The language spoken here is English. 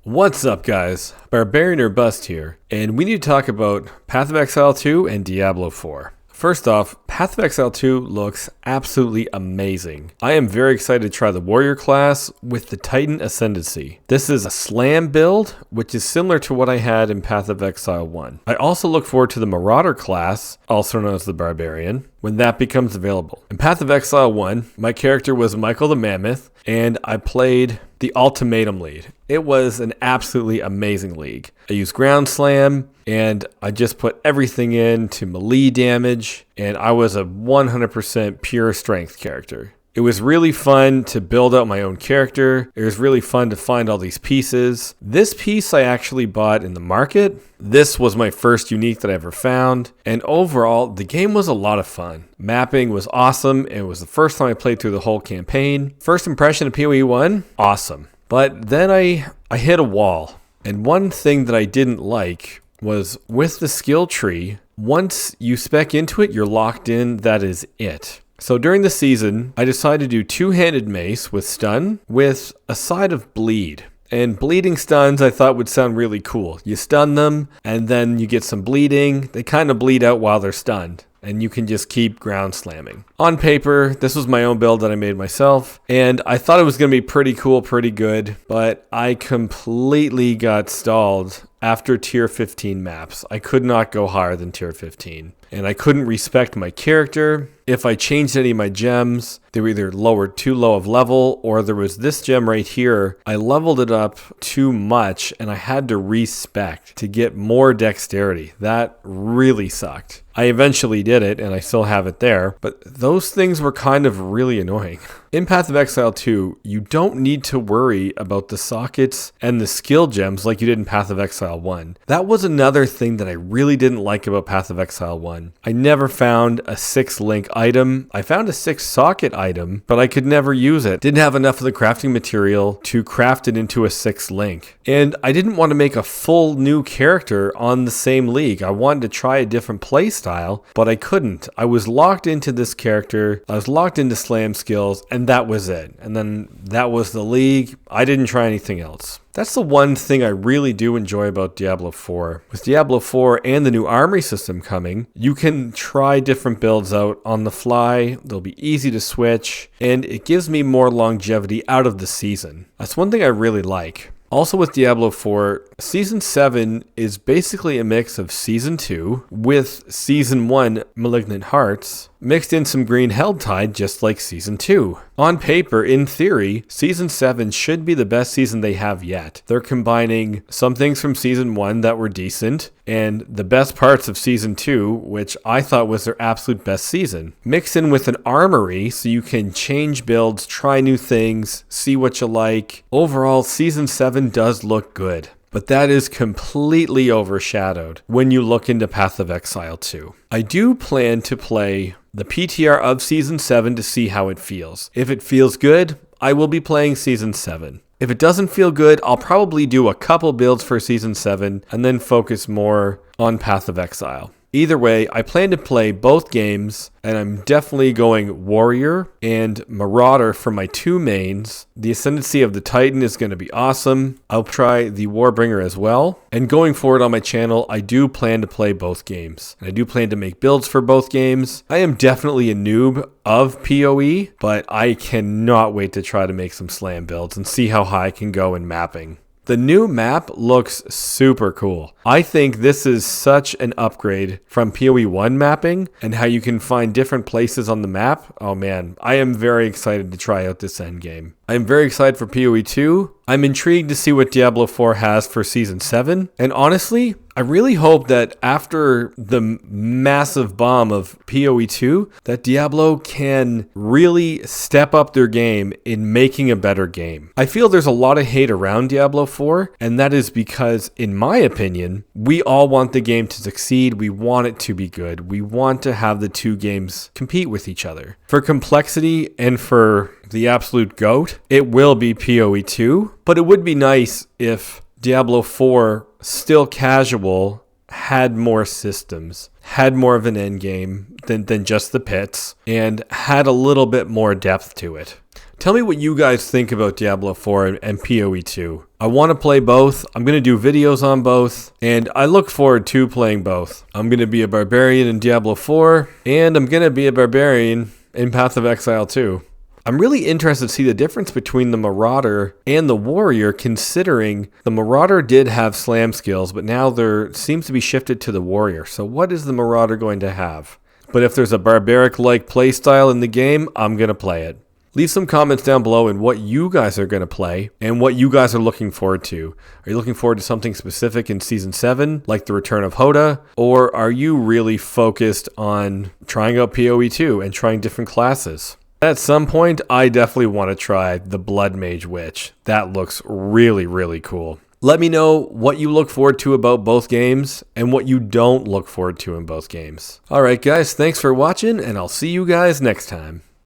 What's up, guys? Barbarian or Bust here, and we need to talk about Path of Exile 2 and Diablo 4. First off, Path of Exile 2 looks absolutely amazing. I am very excited to try the Warrior class with the Titan Ascendancy. This is a slam build, which is similar to what I had in Path of Exile 1. I also look forward to the Marauder class, also known as the Barbarian, when that becomes available. In Path of Exile 1, my character was Michael the Mammoth, and I played the Ultimatum lead. It was an absolutely amazing league. I used Ground Slam, and I just put everything into melee damage, and I was a 100% pure strength character. It was really fun to build out my own character. It was really fun to find all these pieces. This piece I actually bought in the market. This was my first unique that I ever found. And overall, the game was a lot of fun. Mapping was awesome. It was the first time I played through the whole campaign. First impression of PoE 1, awesome. But then I hit a wall. And one thing that I didn't like was with the skill tree, once you spec into it, you're locked in. That is it. So during the season, I decided to do two-handed mace with stun with a side of bleed. And bleeding stuns I thought would sound really cool. You stun them, and then you get some bleeding. They kind of bleed out while they're stunned, and you can just keep ground slamming. On paper, this was my own build that I made myself, and I thought it was going to be pretty cool, pretty good, but I completely got stalled after tier 15 maps. I could not go higher than tier 15. And I couldn't respect my character. If I changed any of my gems, they were either too low of level, or there was this gem right here. I leveled it up too much, and I had to respec to get more dexterity. That really sucked. I eventually did it, and I still have it there, but those things were kind of really annoying. In Path of Exile 2, you don't need to worry about the sockets and the skill gems like you did in Path of Exile 1. That was another thing that I really didn't like about Path of Exile 1. I never found a 6-link item. I found a 6-socket item, but I could never use it. Didn't have enough of the crafting material to craft it into a 6-link. And I didn't want to make a full new character on the same league. I wanted to try a different playstyle, but I couldn't. I was locked into this character. I was locked into slam skills, and that was it. And then that was the league. I didn't try anything else. That's the one thing I really do enjoy about Diablo 4. With Diablo 4 and the new armory system coming, you can try different builds out on the fly. They'll be easy to switch, and it gives me more longevity out of the season. That's one thing I really like. Also with Diablo 4, Season 7 is basically a mix of Season 2 with Season 1 Malignant Hearts, mixed in some Green Helltide just like Season 2. On paper, in theory, Season 7 should be the best season they have yet. They're combining some things from Season 1 that were decent, and the best parts of Season 2, which I thought was their absolute best season. Mixed in with an armory so you can change builds, try new things, see what you like. Overall, Season 7 does look good, but that is completely overshadowed when you look into Path of Exile 2. I do plan to play the PTR of Season 7 to see how it feels. If it feels good, I will be playing Season 7. If it doesn't feel good, I'll probably do a couple builds for Season 7 and then focus more on Path of Exile. Either way, I plan to play both games, and I'm definitely going Warrior and Marauder for my two mains. The Ascendancy of the Titan is going to be awesome. I'll try the Warbringer as well. And going forward on my channel, I do plan to play both games. And I do plan to make builds for both games. I am definitely a noob of PoE, but I cannot wait to try to make some slam builds and see how high I can go in mapping. The new map looks super cool. I think this is such an upgrade from PoE 1 mapping and how you can find different places on the map. Oh man, I am very excited to try out this endgame. I am very excited for PoE 2. I'm intrigued to see what Diablo 4 has for Season 7. And honestly, I really hope that after the massive bomb of PoE 2, that Diablo can really step up their game in making a better game. I feel there's a lot of hate around Diablo 4, and that is because, in my opinion, we all want the game to succeed. We want it to be good. We want to have the two games compete with each other. For complexity and for the absolute GOAT, it will be PoE 2, but it would be nice if Diablo 4, still casual, had more systems, had more of an end game than just the pits, and had a little bit more depth to it. Tell me what you guys think about Diablo 4 and PoE 2. I want to play both. I'm going to do videos on both, and I look forward to playing both. I'm going to be a barbarian in Diablo 4, and I'm going to be a barbarian in Path of Exile 2. I'm really interested to see the difference between the Marauder and the Warrior, considering the Marauder did have slam skills, but now there seems to be shifted to the Warrior. So what is the Marauder going to have? But if there's a barbaric-like playstyle in the game, I'm going to play it. Leave some comments down below in what you guys are going to play and what you guys are looking forward to. Are you looking forward to something specific in Season 7, like the return of Hoda? Or are you really focused on trying out PoE 2 and trying different classes? At some point, I definitely want to try the Blood Mage Witch. That looks really, really cool. Let me know what you look forward to about both games and what you don't look forward to in both games. Alright guys, thanks for watching, and I'll see you guys next time.